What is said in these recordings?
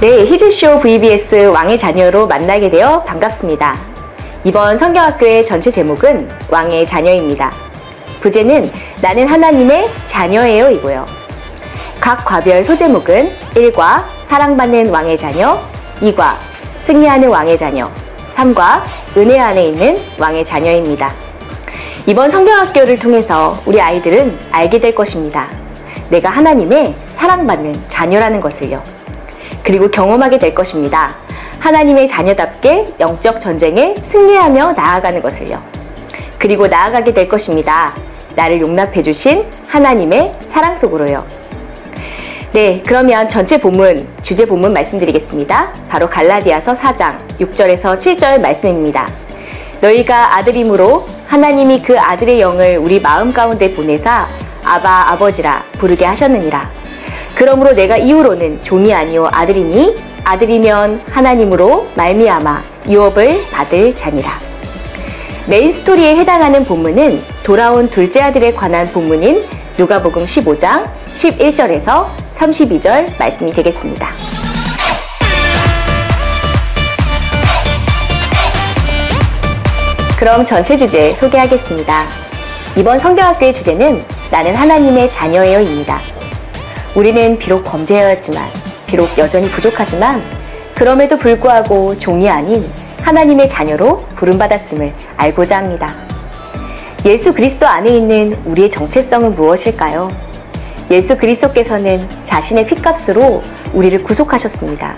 네, 희주쇼 VBS 왕의 자녀로 만나게 되어 반갑습니다. 이번 성경학교의 전체 제목은 왕의 자녀입니다. 부제는 나는 하나님의 자녀예요 이고요. 각 과별 소제목은 1과 사랑받는 왕의 자녀, 2과 승리하는 왕의 자녀, 3과 은혜 안에 있는 왕의 자녀입니다. 이번 성경학교를 통해서 우리 아이들은 알게 될 것입니다. 내가 하나님의 사랑받는 자녀라는 것을요. 그리고 경험하게 될 것입니다. 하나님의 자녀답게 영적 전쟁에 승리하며 나아가는 것을요. 그리고 나아가게 될 것입니다. 나를 용납해 주신 하나님의 사랑 속으로요. 네, 그러면 전체 본문, 주제 본문 말씀드리겠습니다. 바로 갈라디아서 4장 6절에서 7절 말씀입니다. 너희가 아들임으로 하나님이 그 아들의 영을 우리 마음 가운데 보내사 아바 아버지라 부르게 하셨느니라. 그러므로 내가 이후로는 종이 아니요 아들이니 아들이면 하나님으로 말미암아 유업을 받을 자니라. 메인 스토리에 해당하는 본문은 돌아온 둘째 아들에 관한 본문인 누가복음 15장 11절에서 32절 말씀이 되겠습니다. 그럼 전체 주제 소개하겠습니다. 이번 성경학교의 주제는 나는 하나님의 자녀예요입니다. 우리는 비록 범죄하였지만, 비록 여전히 부족하지만 그럼에도 불구하고 종이 아닌 하나님의 자녀로 부름받았음을 알고자 합니다. 예수 그리스도 안에 있는 우리의 정체성은 무엇일까요? 예수 그리스도께서는 자신의 피값으로 우리를 구속하셨습니다.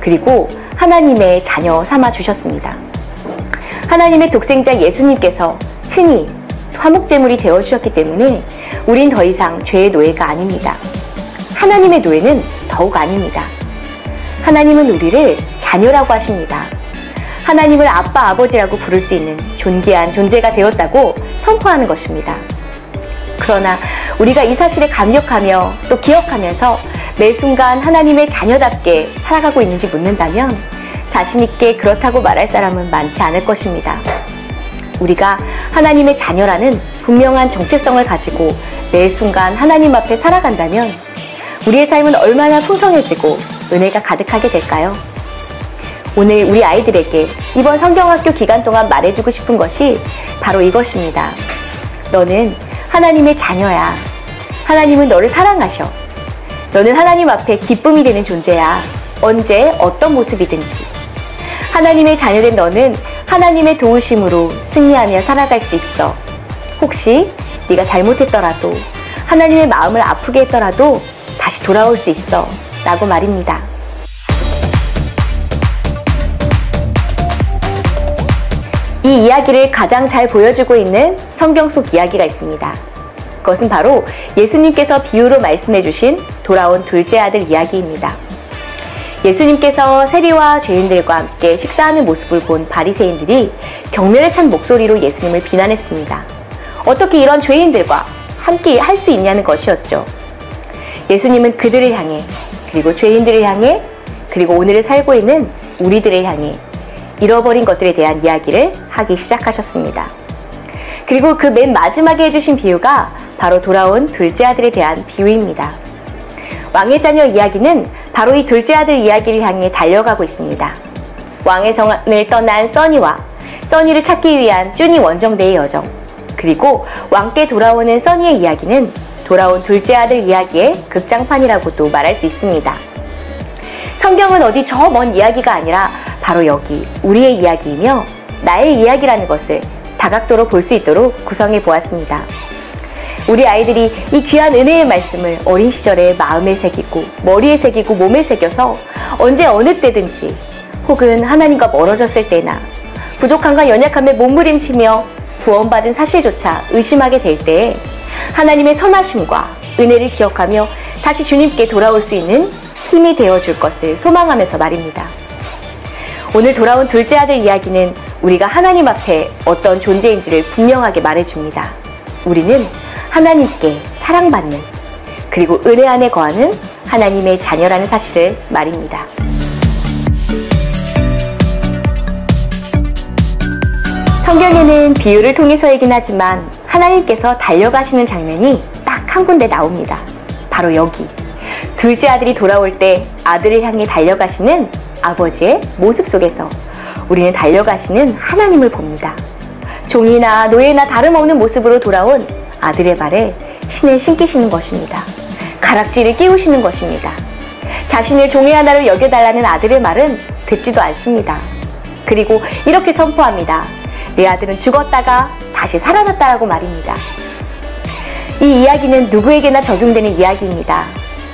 그리고 하나님의 자녀 삼아 주셨습니다. 하나님의 독생자 예수님께서 친히 화목제물이 되어주셨기 때문에 우린 더 이상 죄의 노예가 아닙니다. 하나님의 노예는 더욱 아닙니다. 하나님은 우리를 자녀라고 하십니다. 하나님을 아빠, 아버지라고 부를 수 있는 존귀한 존재가 되었다고 선포하는 것입니다. 그러나 우리가 이 사실에 감격하며 또 기억하면서 매 순간 하나님의 자녀답게 살아가고 있는지 묻는다면 자신있게 그렇다고 말할 사람은 많지 않을 것입니다. 우리가 하나님의 자녀라는 분명한 정체성을 가지고 매 순간 하나님 앞에 살아간다면 우리의 삶은 얼마나 풍성해지고 은혜가 가득하게 될까요? 오늘 우리 아이들에게 이번 성경학교 기간 동안 말해주고 싶은 것이 바로 이것입니다. 너는 하나님의 자녀야. 하나님은 너를 사랑하셔. 너는 하나님 앞에 기쁨이 되는 존재야. 언제 어떤 모습이든지. 하나님의 자녀된 너는 하나님의 도우심으로 승리하며 살아갈 수 있어. 혹시 네가 잘못했더라도 하나님의 마음을 아프게 했더라도 다시 돌아올 수 있어 라고 말입니다. 이 이야기를 가장 잘 보여주고 있는 성경 속 이야기가 있습니다. 그것은 바로 예수님께서 비유로 말씀해 주신 돌아온 둘째 아들 이야기입니다. 예수님께서 세리와 죄인들과 함께 식사하는 모습을 본 바리새인들이 경멸에 찬 목소리로 예수님을 비난했습니다. 어떻게 이런 죄인들과 함께 할 수 있냐는 것이었죠. 예수님은 그들을 향해, 그리고 죄인들을 향해, 그리고 오늘을 살고 있는 우리들을 향해 잃어버린 것들에 대한 이야기를 하기 시작하셨습니다. 그리고 그 맨 마지막에 해주신 비유가 바로 돌아온 둘째 아들에 대한 비유입니다. 왕의 자녀 이야기는 바로 이 둘째 아들 이야기를 향해 달려가고 있습니다. 왕의 성을 떠난 써니와 써니를 찾기 위한 쭈니 원정대의 여정, 그리고 왕께 돌아오는 써니의 이야기는 돌아온 둘째 아들 이야기의 극장판이라고도 말할 수 있습니다. 성경은 어디 저 먼 이야기가 아니라 바로 여기 우리의 이야기이며 나의 이야기라는 것을 다각도로 볼 수 있도록 구성해 보았습니다. 우리 아이들이 이 귀한 은혜의 말씀을 어린 시절에 마음에 새기고 머리에 새기고 몸에 새겨서 언제 어느 때든지 혹은 하나님과 멀어졌을 때나 부족함과 연약함에 몸부림치며 구원받은 사실조차 의심하게 될 때에 하나님의 선하심과 은혜를 기억하며 다시 주님께 돌아올 수 있는 힘이 되어줄 것을 소망하면서 말입니다. 오늘 돌아온 둘째 아들 이야기는 우리가 하나님 앞에 어떤 존재인지를 분명하게 말해줍니다. 우리는 하나님께 사랑받는, 그리고 은혜 안에 거하는 하나님의 자녀라는 사실을 말입니다. 성경에는 비유를 통해서이긴 하지만 하나님께서 달려가시는 장면이 딱 한 군데 나옵니다. 바로 여기 둘째 아들이 돌아올 때 아들을 향해 달려가시는 아버지의 모습 속에서 우리는 달려가시는 하나님을 봅니다. 종이나 노예나 다름없는 모습으로 돌아온 아들의 발에 신을 신기시는 것입니다. 가락지를 끼우시는 것입니다. 자신을 종이 하나로 여겨달라는 아들의 말은 듣지도 않습니다. 그리고 이렇게 선포합니다. 내 아들은 죽었다가 다시 살아났다라고 말입니다. 이 이야기는 누구에게나 적용되는 이야기입니다.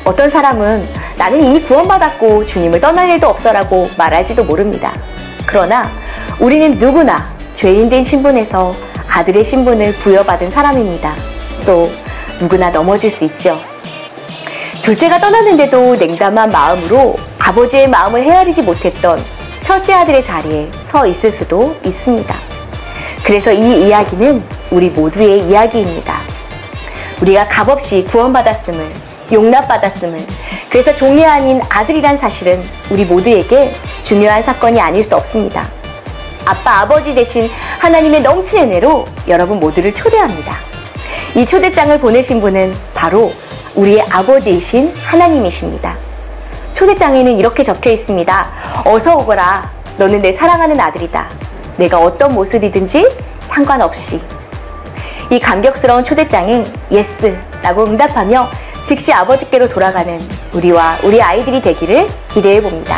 어떤 사람은 나는 이미 구원받았고 주님을 떠날 일도 없어라고 말할지도 모릅니다. 그러나 우리는 누구나 죄인된 신분에서 아들의 신분을 부여받은 사람입니다. 또 누구나 넘어질 수 있죠. 둘째가 떠났는데도 냉담한 마음으로 아버지의 마음을 헤아리지 못했던 첫째 아들의 자리에 서 있을 수도 있습니다. 그래서 이 이야기는 우리 모두의 이야기입니다. 우리가 값없이 구원받았음을, 용납받았음을, 그래서 종이 아닌 아들이란 사실은 우리 모두에게 중요한 사건이 아닐 수 없습니다. 아빠, 아버지 대신 하나님의 넘치는 은혜로 여러분 모두를 초대합니다. 이 초대장을 보내신 분은 바로 우리의 아버지이신 하나님이십니다. 초대장에는 이렇게 적혀 있습니다. 어서 오거라. 너는 내 사랑하는 아들이다. 내가 어떤 모습이든지 상관없이. 이 감격스러운 초대장에 예스 라고 응답하며 즉시 아버지께로 돌아가는 우리와 우리 아이들이 되기를 기대해 봅니다.